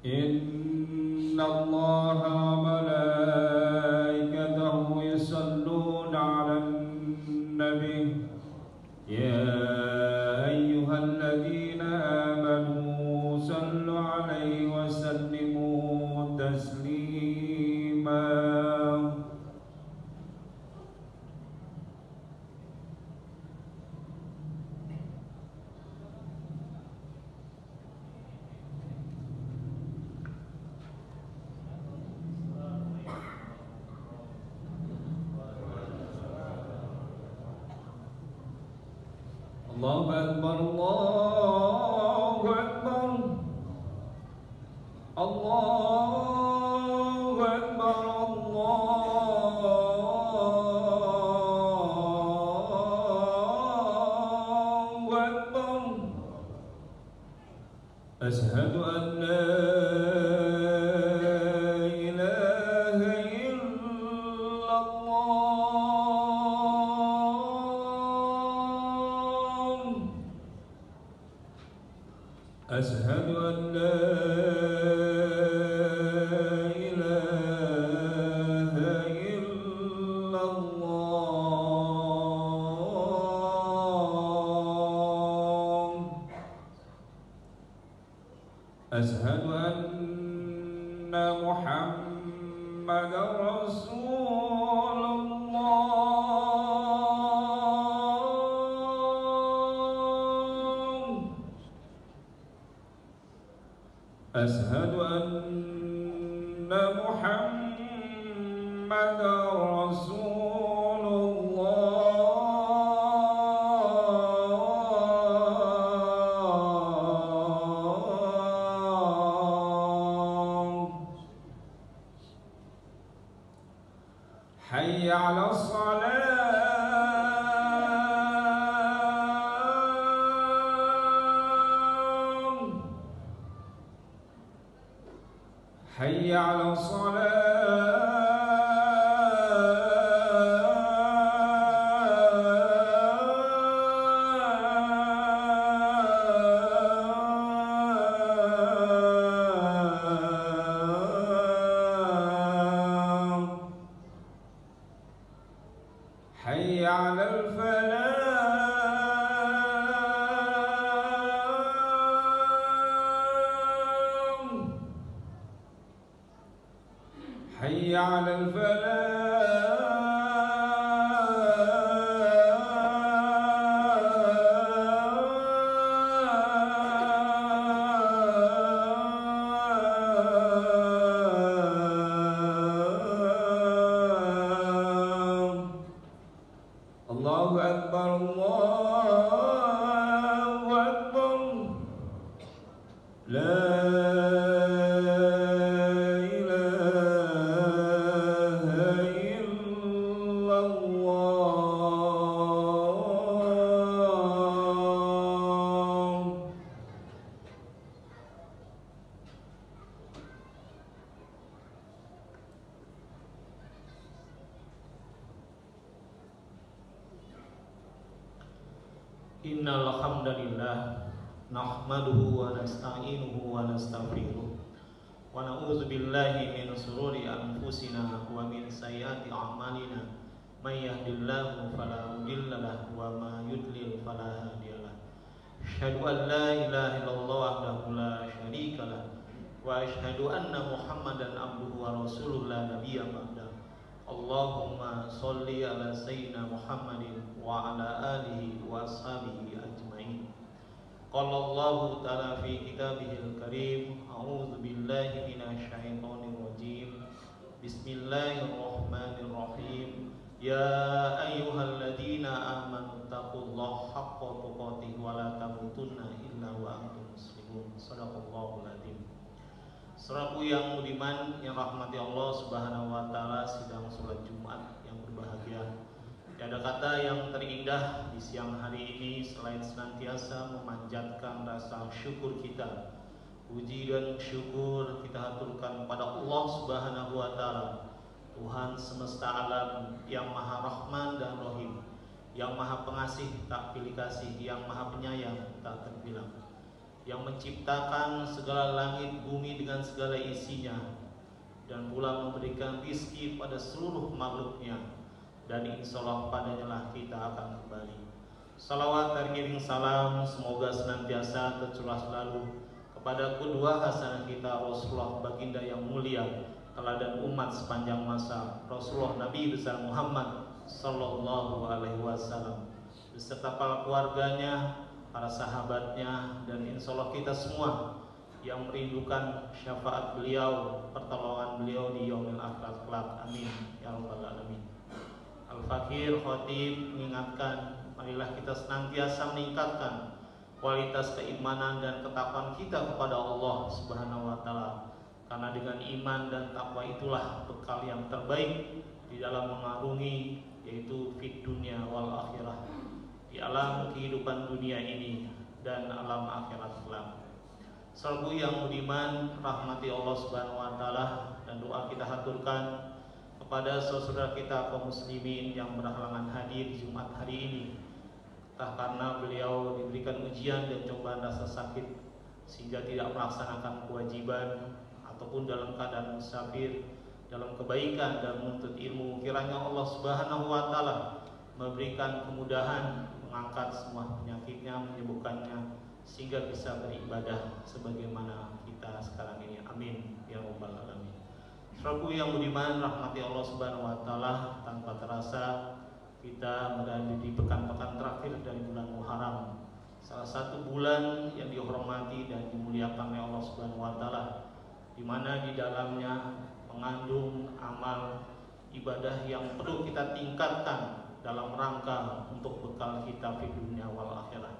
إن الله وملائكته يصلون على النبي يا أيها الذين آمنوا صلوا عليه وسلموا تسليما. Allahu Akbar, Allahu Akbar, Allahu Akbar, Allahu Akbar. Asyhadu an la ilaha illallah. أشهد أن لا إله إلا الله. أشهد أن محمدا رسول الله. أشهد أن محمدا رسول الله. حي على الصلاة. حي على الصلاة. حي على الفلاح. حي على الفلاح. الله أكبر، الله أكبر. لا Innal hamdalillah nahmaduhu wa nasta'inuhu wa nastaghfiruh wa na'udzu billahi min shururi anfusina wa min sayyiati a'malina may yahdihillahu fala mudilla lahu wa may yudlil fala hadiyalah. Asyhadu an la ilaha illallah wahdahu la syarika lah wa asyhadu anna Muhammadan abduhu wa rasuluhu la nabiyya ba'da. Allahumma sholli ala sayyidina Muhammadin wa ala alihi wa ashabihi ajma'in. Qala Allah ta'ala fi kitabihil karim, a'udzu billahi minasy syaithanir rajim. Bismillahirrahmanirrahim. Ya ayyuhalladzina amanu taqullaha haqqa tuqatih wa la tamutunna illa wa antum muslimun. Shadaqallahul adzim. Saudaraku yang budiman, yang rahmati Allah Subhanahu wa taala, sidang salat Jumat yang berbahagia. Tiada kata yang terindah di siang hari ini selain senantiasa memanjatkan rasa syukur kita. Puji dan syukur kita haturkan pada Allah Subhanahu wa taala, Tuhan semesta alam yang Maha Rahman dan Rahim, yang Maha Pengasih tak pilih kasih, yang Maha Penyayang tak terbilang. yang menciptakan segala langit bumi dengan segala isinya, dan pula memberikan rizki pada seluruh makhluknya, dan insya Allah padanya lah kita akan kembali. Salawat teriring salam semoga senantiasa tercurah selalu kepada kedua hasanah kita Rasulullah baginda yang mulia, teladan umat sepanjang masa, Rasulullah Nabi besar Muhammad Sallallahu Alaihi Wasallam, beserta para keluarganya, para sahabatnya, dan insya Allah kita semua yang merindukan syafaat beliau, pertolongan beliau di yaumil akhir kelak. Amin ya rabbal alamin. Al-Fakir Khatib mengingatkan, marilah kita senantiasa meningkatkan kualitas keimanan dan ketakwaan kita kepada Allah Subhanahu wa taala. Karena dengan iman dan takwa itulah bekal yang terbaik di dalam mengarungi, yaitu fid dunya wal akhirah, di alam kehidupan dunia ini dan alam akhirat kelak. Saudaraku yang budiman, rahmati Allah Subhanahu wa taala, dan doa kita haturkan kepada saudara kita kaum muslimin yang berhalangan hadir di Jumat hari ini, entah karena beliau diberikan ujian dan cobaan rasa sakit sehingga tidak melaksanakan kewajiban, ataupun dalam keadaan musafir dalam kebaikan dan menuntut ilmu. Kiranya Allah Subhanahu wa taala memberikan kemudahan, mengangkat semua penyakitnya, menyembuhkannya, sehingga bisa beribadah sebagaimana kita sekarang ini. Amin ya rabbal alamin. Saudaraku yang budiman, rahmati Allah Subhanahu wa taala, tanpa terasa kita berada di pekan-pekan terakhir dari bulan Muharram, salah satu bulan yang dihormati dan dimuliakan oleh Allah Subhanahu wa taala, di mana di dalamnya mengandung amal ibadah yang perlu kita tingkatkan dalam rangka untuk bekal kita di dunia wal akhirah.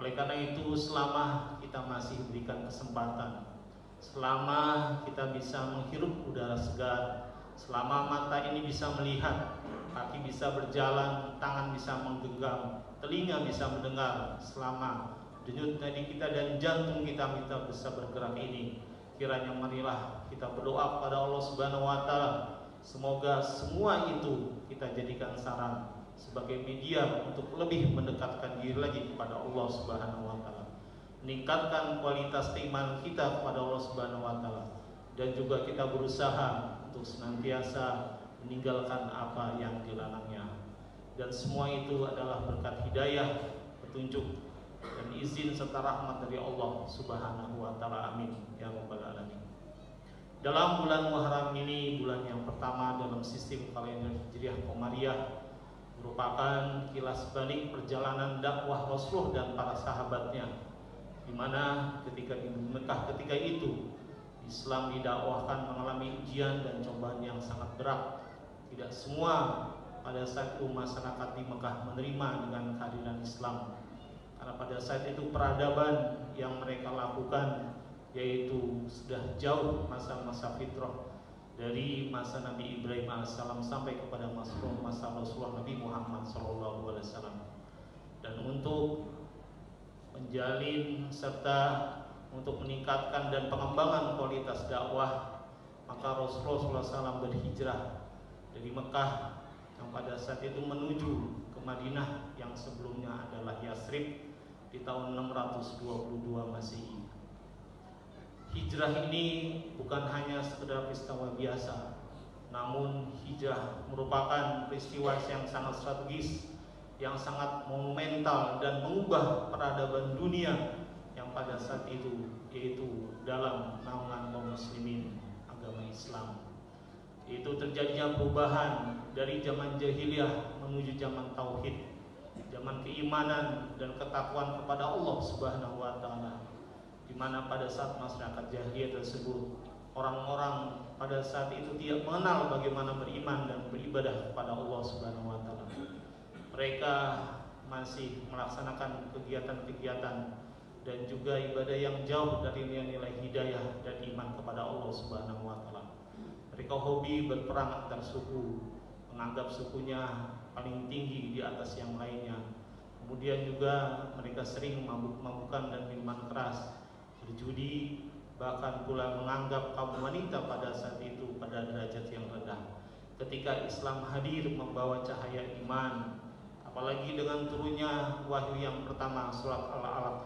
Oleh karena itu, selama kita masih diberikan kesempatan, selama kita bisa menghirup udara segar, selama mata ini bisa melihat, kaki bisa berjalan, tangan bisa menggenggam, telinga bisa mendengar, selama denyut nadi kita dan jantung kita bisa bergerak ini, kiranya marilah kita berdoa kepada Allah Subhanahu wa taala, semoga semua itu kita jadikan saran sebagai media untuk lebih mendekatkan diri lagi kepada Allah Subhanahu wa taala, meningkatkan kualitas keimanan kita kepada Allah Subhanahu wa taala, dan juga kita berusaha untuk senantiasa meninggalkan apa yang dilarangnya. Dan semua itu adalah berkat hidayah, petunjuk, dan izin serta rahmat dari Allah Subhanahu wa taala. Amin ya rabbal alamin. Dalam bulan Muharram ini, bulan yang pertama dalam sistem kalender Hijriah Qamariyah, merupakan kilas balik perjalanan dakwah Rasulullah dan para sahabatnya, di mana ketika di Mekah ketika itu Islam didakwahkan mengalami ujian dan cobaan yang sangat berat. Tidak semua pada saat itu masyarakat di Mekah menerima dengan kehadiran Islam, karena pada saat itu peradaban yang mereka lakukan yaitu sudah jauh masa-masa fitrah, dari masa Nabi Ibrahim AS sampai kepada masa Rasulullah Nabi Muhammad SAW. Dan untuk menjalin serta untuk meningkatkan dan pengembangan kualitas dakwah, maka Rasulullah SAW berhijrah dari Mekah yang pada saat itu menuju ke Madinah yang sebelumnya adalah Yasrib di tahun 622 Masehi. Hijrah ini bukan hanya sekedar peristiwa biasa, namun hijrah merupakan peristiwa yang sangat strategis, yang sangat monumental dan mengubah peradaban dunia yang pada saat itu, yaitu dalam naungan kaum muslimin agama Islam. Itu terjadinya perubahan dari zaman jahiliyah menuju zaman tauhid, zaman keimanan dan ketakwaan kepada Allah Subhanahu wa taala, di mana pada saat masyarakat jahiliyah tersebut, orang-orang pada saat itu tidak mengenal bagaimana beriman dan beribadah kepada Allah Subhanahu wa taala. Mereka masih melaksanakan kegiatan-kegiatan dan juga ibadah yang jauh dari nilai-nilai hidayah dan iman kepada Allah Subhanahu wa taala. Mereka hobi berperang antar suku, menganggap sukunya paling tinggi di atas yang lainnya. Kemudian juga mereka sering mabuk-mabukan dan minuman keras, berjudi, bahkan pula menganggap kaum wanita pada saat itu pada derajat yang rendah. Ketika Islam hadir membawa cahaya iman, apalagi dengan turunnya wahyu yang pertama surat Al-Alaq,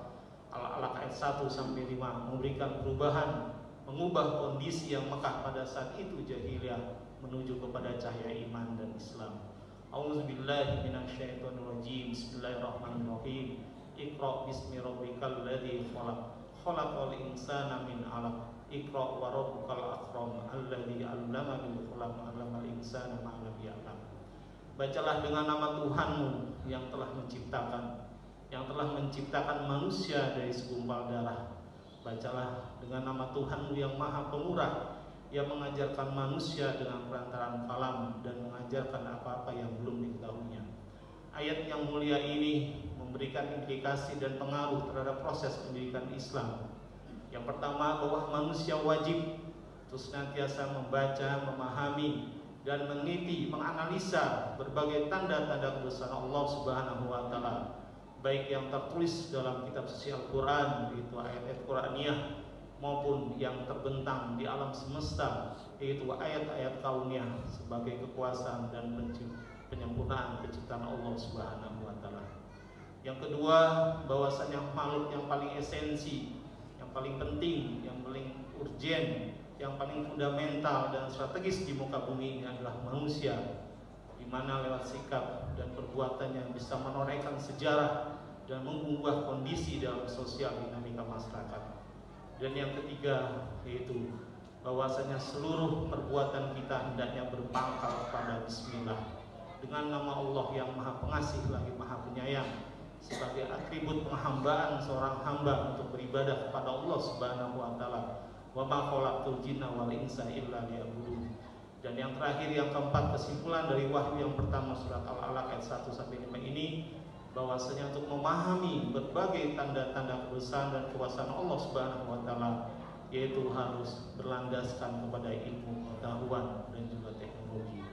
Al-Alaq ayat 1 sampai 5 memberikan perubahan, mengubah kondisi yang Mekah pada saat itu jahiliyah menuju kepada cahaya iman dan Islam. A'udzubillahi minasyaitonirrajim. Bismillahirrahmanirrahim. Iqra bismi rabbikal ladzi khalaq. Khalaqal insana min 'alaq. Iqra wa rabbukal akram alladzi 'allama bil qalam 'allamal insana ma lam ya'lam. Bacalah dengan nama Tuhanmu yang telah menciptakan manusia dari segumpal darah. Bacalah dengan nama Tuhanmu yang Maha Pemurah, yang mengajarkan manusia dengan perantaraan kalam dan mengajarkan apa-apa yang belum diketahuinya. Ayat yang mulia ini memberikan implikasi dan pengaruh terhadap proses pendidikan Islam. Yang pertama, bahwa manusia wajib terus senantiasa membaca, memahami, dan meneliti, menganalisa berbagai tanda-tanda kebesaran Allah Subhanahu wa Ta'ala, baik yang tertulis dalam kitab suci Al-Quran, yaitu ayat-ayat Quraniyah, maupun yang terbentang di alam semesta, yaitu ayat-ayat kauniyah sebagai kekuasaan dan penyempurnaan penciptaan Allah Subhanahu wa Ta'ala. Yang kedua, bahwasanya makhluk yang paling esensi, yang paling penting, yang paling urgen, yang paling fundamental dan strategis di muka bumi ini adalah manusia, di mana lewat sikap dan perbuatannya bisa menorehkan sejarah dan mengubah kondisi dalam sosial dinamika masyarakat. Dan yang ketiga, yaitu bahwasanya seluruh perbuatan kita hendaknya berpangkal pada Bismillah, dengan nama Allah yang Maha Pengasih lagi Maha Penyayang, sebagai atribut penghambaan seorang hamba untuk beribadah kepada Allah Subhanahu wa Ta'ala. Wa ma khalaqtul jinna wal insa illa liya'budun. Dan yang terakhir, yang keempat, kesimpulan dari wahyu yang pertama surat Al-Alaq ayat 1 sampai 5 ini, bahwasanya untuk memahami berbagai tanda-tanda kebesaran dan kekuasaan Allah Subhanahu wa Ta'ala, yaitu harus berlandaskan kepada ilmu pengetahuan dan juga teknologi.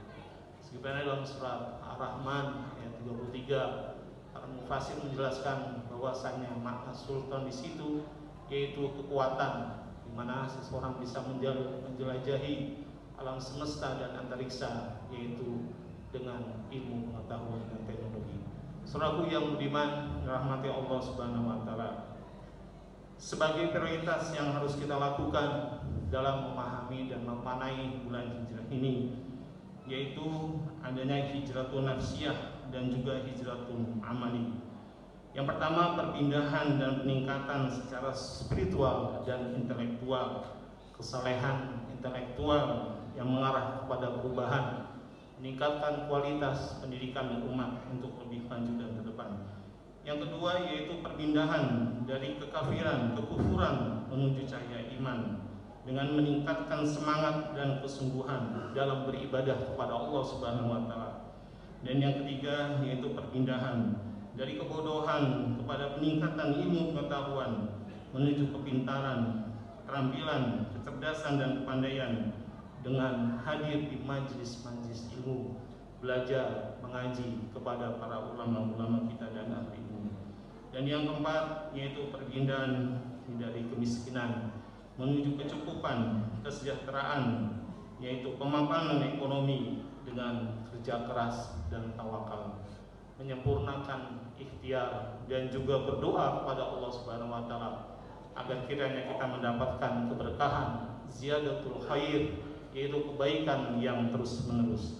Sebagaimana dalam surat Ar-Rahman ayat 33, para mufassir menjelaskan bahwasanya makna sultan di situ yaitu kekuatan, di mana seseorang bisa menjelajahi alam semesta dan antariksa, yaitu dengan ilmu pengetahuan dan teknologi. Saudaraku yang budiman, rahmati Allah Subhanahu wa Ta'ala, sebagai prioritas yang harus kita lakukan dalam memahami dan memaknai bulan hijrah ini, yaitu adanya hijratun nafsiyah dan juga hijratun amali. Yang pertama, perpindahan dan peningkatan secara spiritual dan intelektual, kesalehan intelektual yang mengarah kepada perubahan, meningkatkan kualitas pendidikan umat untuk lebih maju dan ke depan. Yang kedua, yaitu perpindahan dari kekafiran, kekufuran menuju cahaya iman, dengan meningkatkan semangat dan kesungguhan dalam beribadah kepada Allah Subhanahu wa Ta'ala. Dan yang ketiga, yaitu perpindahan dari kebodohan kepada peningkatan ilmu pengetahuan menuju kepintaran, keterampilan, kecerdasan dan kepandaian, dengan hadir di majlis-majlis ilmu, belajar, mengaji kepada para ulama-ulama kita dan ahli ilmu. Dan yang keempat, yaitu perpindahan dari kemiskinan menuju kecukupan, kesejahteraan, yaitu pemapanan ekonomi dengan kerja keras dan tawakal, menyempurnakan ikhtiar dan juga berdoa kepada Allah Subhanahu wa Ta'ala agar kiranya kita mendapatkan keberkahan, ziyadatul khair, yaitu kebaikan yang terus menerus.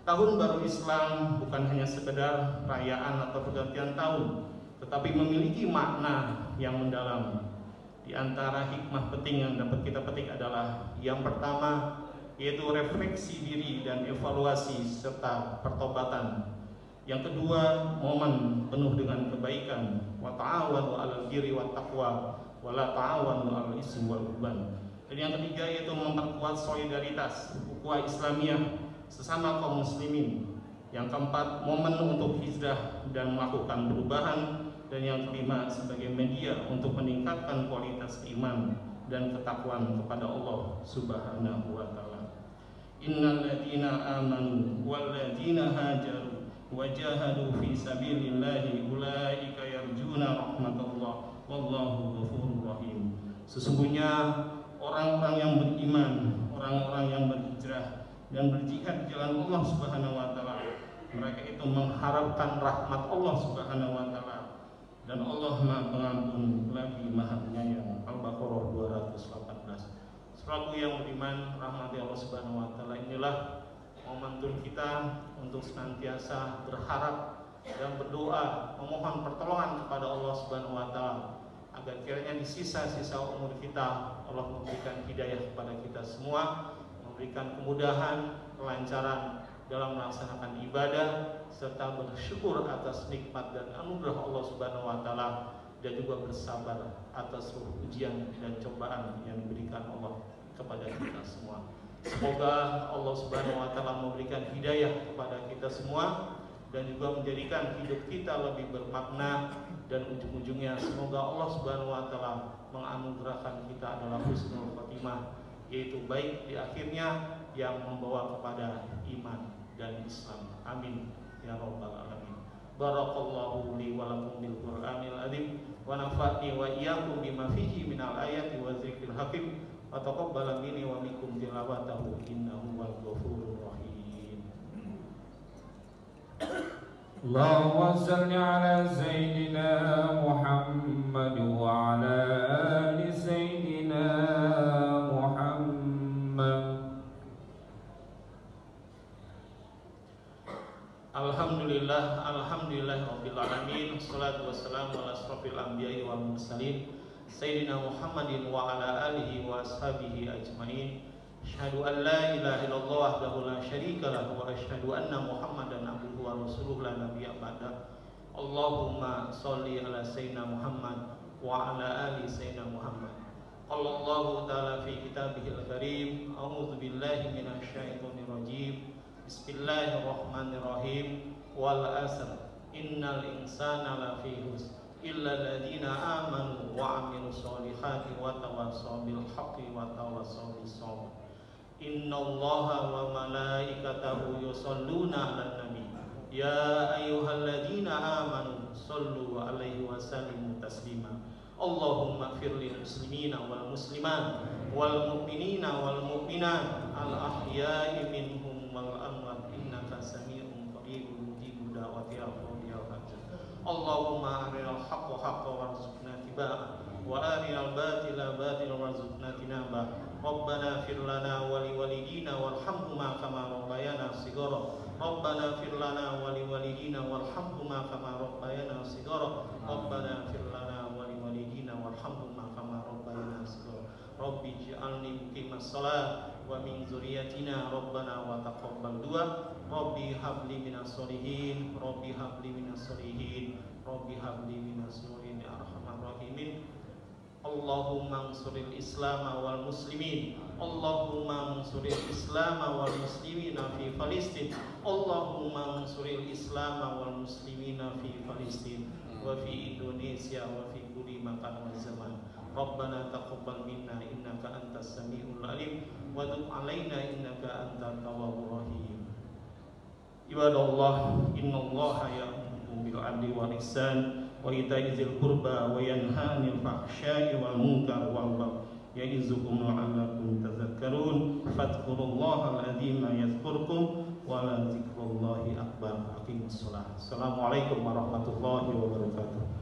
Tahun baru Islam bukan hanya sekedar perayaan atau pergantian tahun, tetapi memiliki makna yang mendalam. Di antara hikmah penting yang dapat kita petik adalah yang pertama, yaitu refleksi diri dan evaluasi serta pertobatan. Yang kedua, momen penuh dengan kebaikan, wa ta'awanu 'alal birri wat taqwa wa la ta'awanu 'alal ismi wal 'udwan. Dan yang ketiga, yaitu memperkuat solidaritas ukhuwah Islamiyah sesama kaum muslimin. Yang keempat, momen untuk hijrah dan melakukan perubahan. Dan yang kelima, sebagai media untuk meningkatkan kualitas iman dan ketakwaan kepada Allah Subhanahu wa Ta'ala. Innal ladzina amanu wal ladzina hajaru wajahadu fi sabilillahi ulaika yarjuna rahmatullah wallahu ghafurur rahim. Sesungguhnya orang-orang yang beriman, orang-orang yang berhijrah dan berjihad di jalan Allah Subhanahu wa Ta'ala, mereka itu mengharapkan rahmat Allah Subhanahu wa Ta'ala, dan Allah Maha Pengampun lagi Maha Penyayang. Al-Baqarah 218. Selaku yang beriman, rahmati Allah Subhanahu wa taala, inilah momentum kita untuk senantiasa berharap dan berdoa memohon pertolongan kepada Allah Subhanahu wa taala agar kiranya di sisa-sisa umur kita Allah memberikan hidayah kepada kita semua, memberikan kemudahan, kelancaran dalam melaksanakan ibadah, serta bersyukur atas nikmat dan anugerah Allah Subhanahu wa taala, dan juga bersabar atas seluruh ujian dan cobaan yang diberikan Allah kepada kita semua. Semoga Allah Subhanahu wa taala memberikan hidayah kepada kita semua dan juga menjadikan hidup kita lebih bermakna, dan ujung-ujungnya semoga Allah Subhanahu wa taala menganugerahkan kita adalah husnul khotimah, yaitu baik di akhirnya yang membawa kepada iman dan Islam. Amin ya rabbal alamin. Barakallahu li wa lakum bil Qur'anil azim wa nafa'ni wa iyyakum bima fihi minal ayati wa dzikril hakim wa taqabbala minni wa minkum tilawatahu innahu wal ghafurur rahim. Allahumma salli ala Sayyidina Muhammad wa ala ali Sayyidina Muhammad. Alhamdulillah, rabbil alamin. Wassalatu wassalamu ala asrofil anbiya'i wal mursalin Sayyidina Muhammadin wa ala alihi wa ashabihi ajmain. Asyhadu an la ilaha illallah wahdahu la syarika lahu wa asyhadu anna Muhammadan abduhu wa rasuluhu la nabiyya ba'da. Allahumma sholli ala Sayyidina Muhammad wa ala ali Sayyidina Muhammad. Allahu ta'ala fi kitabihil karim. A'udzu billahi minasy syaithanir rajim. Bismillahirrahmanirrahim. Wal asr innal insana lafi khusr illa alladziina aamanu wa 'amilus sholihati wa tawassaw bil haqqi wa tawassaw bis sabr. Innallaha wa malaikatahu yusholluna 'alan nabi ya ayyuhalladzina amanu shollu 'alaihi wa sallimu taslima. Allahumma ighfir lil muslimina wal muslimat wal mu'minina wal mu'minat al ahya'i minhum wal amwat innaka sami'un qaribun mujibu da'wati al-qawiyal hajat. Allahumma arinal haqqa haqqan warzuqna tibaa wa arinal batila batilan warzuqna tinaba. Rabbana fir lana wa liwalidina warhamhuma kama rabbayana shighara. Rabbana fir lana wa liwalidina warhamhuma kama rabbayana shighara. Rabbana fir lana wa liwalidina warhamhuma kama rabbayana shighara. Rabbi ij'alni muqimas shalah wa min dzurriyyatina rabbana wa taqabbal du'a. Rabbi habli minas sholihin, Rabbi habli minas sholihin, Rabbi habli minas sholihin ya arhamar rahimin. Allahumma ansuril Islam wal muslimin. Allahumma ansuril Islam wal muslimin fi Palestin. Allahumma ansuril Islam wal muslimin fi Palestin wa fi Indonesia wa fi kulli makan wa zaman. Rabbana taqabbal minna innaka antas samiul alim wa tub alaina innaka antat tawwabur rahim. Ibadallah, innallaha ya'muru bil 'adli wal ihsan wa ita'i dzil qurba wa yanha 'anil fahsya'i wal munkar wal baghi ya'izukum la'allakum tadhakkarun. Fadhkurullahal 'azima yadhkurkum wa la dzikrullahi akbar. Aqimussalah. Assalamualaikum warahmatullahi wabarakatuh.